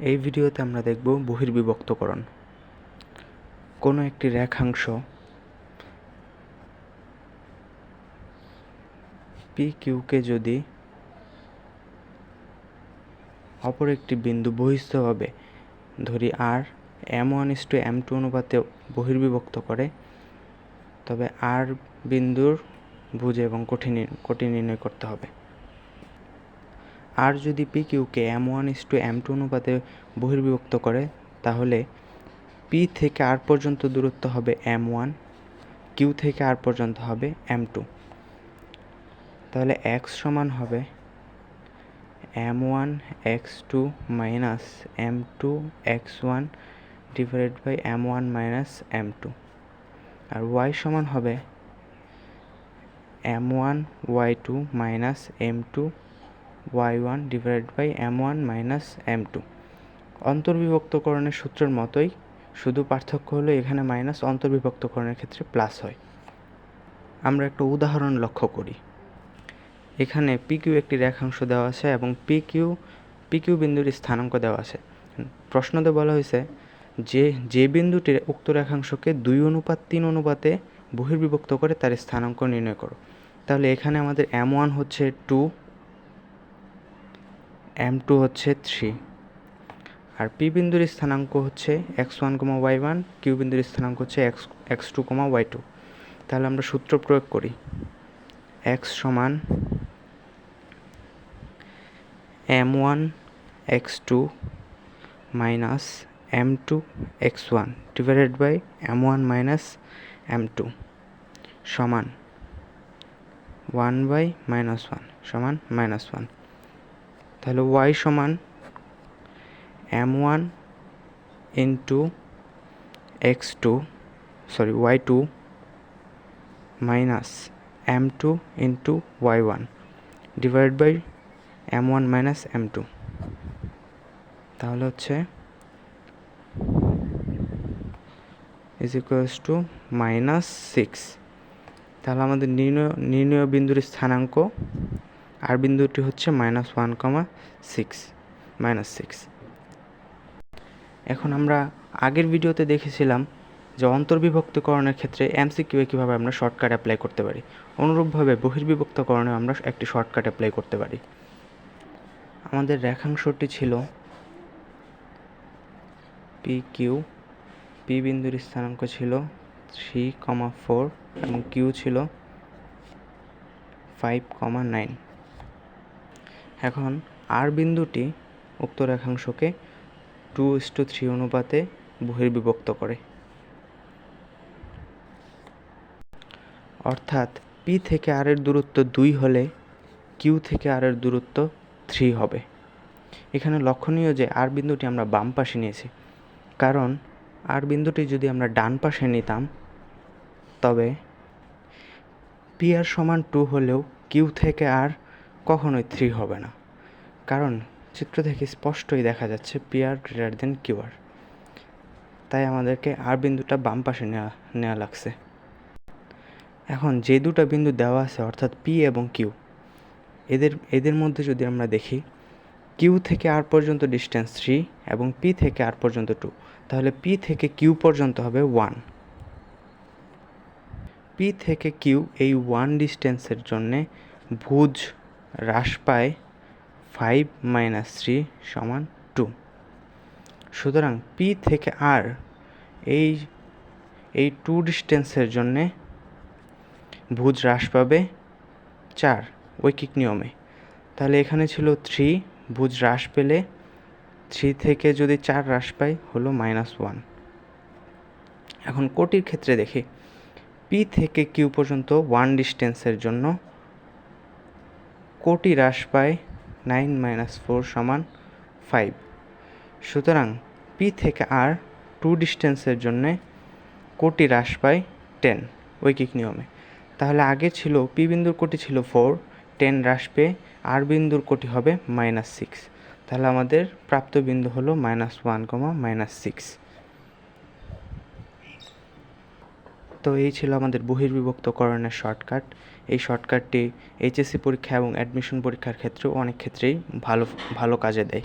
এই ভিডিওতে আমরা দেখব বহির্বিভক্তকরণ। কোনো একটি রেখাংশ PQকে যদি অপর একটি বিন্দু বহিস্থভাবে ধরি আর M1:M2 অনুপাতে বহির্বিভক্ত করে, তবে আর বিন্দুর ভুজ এবং কোটি নির্ণয় করতে হবে। আর যদি PQকে M1:M2 অনুপাতে বহির্বিভক্ত করে, তাহলে P থেকে R পর্যন্ত দূরত্ব হবে M1, Q থেকে R পর্যন্ত হবে M2। তাহলে x সমান হবে M1x2 minus M2x1 divided by M1 minus M2, আর y সমান হবে M1y2 minus M2y1 divided by M1 minus M2। অন্তর্বিভক্তকরণের সূত্রের মতোই, শুধু পার্থক্য হলো এখানে মাইনাস অন্তর্বিভক্তকরণের ক্ষেত্রে প্লাস হয়। আমরা একটা উদাহরণ লক্ষ্য করি। এখানে PQ একটি রেখাংশ দেওয়া আছে এবং PQ বিন্দুর স্থানাঙ্ক দেওয়া আছে। প্রশ্নতে বলা হয়েছে যে বিন্দুটি উক্ত রেখাংশকে 2:3 অনুপাতে বহির্বিভক্ত করে তার স্থানাঙ্ক নির্ণয় করো। তাহলে এখানে আমাদের M1 হচ্ছে 2, M2 হচ্ছে 3, আর P বিন্দুর স্থানাঙ্ক হচ্ছে x1, y1, Q বিন্দুর স্থানাঙ্ক হচ্ছে x2, y2। তাহলে আমরা সূত্র প্রয়োগ করি। x সমান M1x2 minus M2x1 divided by M1 minus M2 সমান 1/-1 সমান -1। তাহলে y সমান M1 into y2 minus M2 into y1 divide by M1 minus M2। তাহলে হচ্ছে ইজ ইকুয়ালস টু -6। তাহলে আমাদের নির্ণয় বিন্দুর স্থানাঙ্ক আর বিন্দুটি হচ্ছে -1,6। এখন আমরা আগের ভিডিওতে দেখেছিলাম যে অন্তর্বিভক্তকরণের ক্ষেত্রে MCQ কীভাবে আমরা শর্টকাট অ্যাপ্লাই করতে পারি। অনুরূপভাবে বহির্বিভক্তকরণে আমরা একটি শর্টকাট অ্যাপ্লাই করতে পারি। আমাদের রেখাংশটি ছিল PQ, P বিন্দুর স্থানাঙ্ক ছিল 3,4 এবং Q ছিল 5,9। এখন আর বিন্দুটি উক্ত রেখাংশকে 2:3 অনুপাতে বহির্বিভক্ত করে, অর্থাৎ P থেকে R এর দূরত্ব 2 হলে Q থেকে R এর দূরত্ব 3 হবে। এখানে লক্ষণীয় যে আর বিন্দুটি আমরা বাম পাশে নিয়েছি, কারণ আর বিন্দুটি যদি আমরা ডান পাশে নিতাম তবে PR সমান 2 হলেও Q থেকে R কখনোই 3 হবে না, কারণ চিত্র থেকে স্পষ্টই দেখা যাচ্ছে PR গ্রেটার দেন QR। তাই আমাদেরকে আর বিন্দুটা বাম পাশে নেওয়া লাগছে। এখন যে দুটো বিন্দু দেওয়া আছে অর্থাৎ P এবং Q, এদের মধ্যে যদি আমরা দেখি Q থেকে R পর্যন্ত ডিস্টেন্স 3 এবং P থেকে R পর্যন্ত 2, তাহলে P থেকে Q পর্যন্ত হবে 1। P থেকে Q এই 1 ডিস্টেন্সের জন্যে ভুজ হ্রাস পায় 5 - 3 সমান 2। সুতরাং P থেকে R এই 2 ডিস্টেন্সের জন্যে ভুজ হ্রাস পাবে 4 ঐকিক নিয়মে। তাহলে এখানে ছিল 3, ভুজ হ্রাস পেলে 3 থেকে যদি 4 হ্রাস পায় হলো -1। এখন কোটির ক্ষেত্রে দেখি, P থেকে Q পর্যন্ত 1 ডিস্টেন্সের জন্য কোটি হ্রাস পায় 9 - 4 সমান 5। সুতরাং P থেকে R 2 ডিস্টেন্সের জন্যে কোটি হ্রাস পায় 10 ঐকিক নিয়মে। তাহলে আগে ছিল P বিন্দুর কোটি ছিল 4, 10 হ্রাস পেয়ে R বিন্দুর কোটি হবে -6। তাহলে আমাদের প্রাপ্ত বিন্দু হলো -1, -6। তো এই ছিল আমাদের বহির্বিভক্তকরণের শর্টকাট। এই শর্টকাটটি HSC পরীক্ষা এবং অ্যাডমিশন পরীক্ষার ক্ষেত্রেও অনেক ক্ষেত্রেই ভালো কাজে দেয়।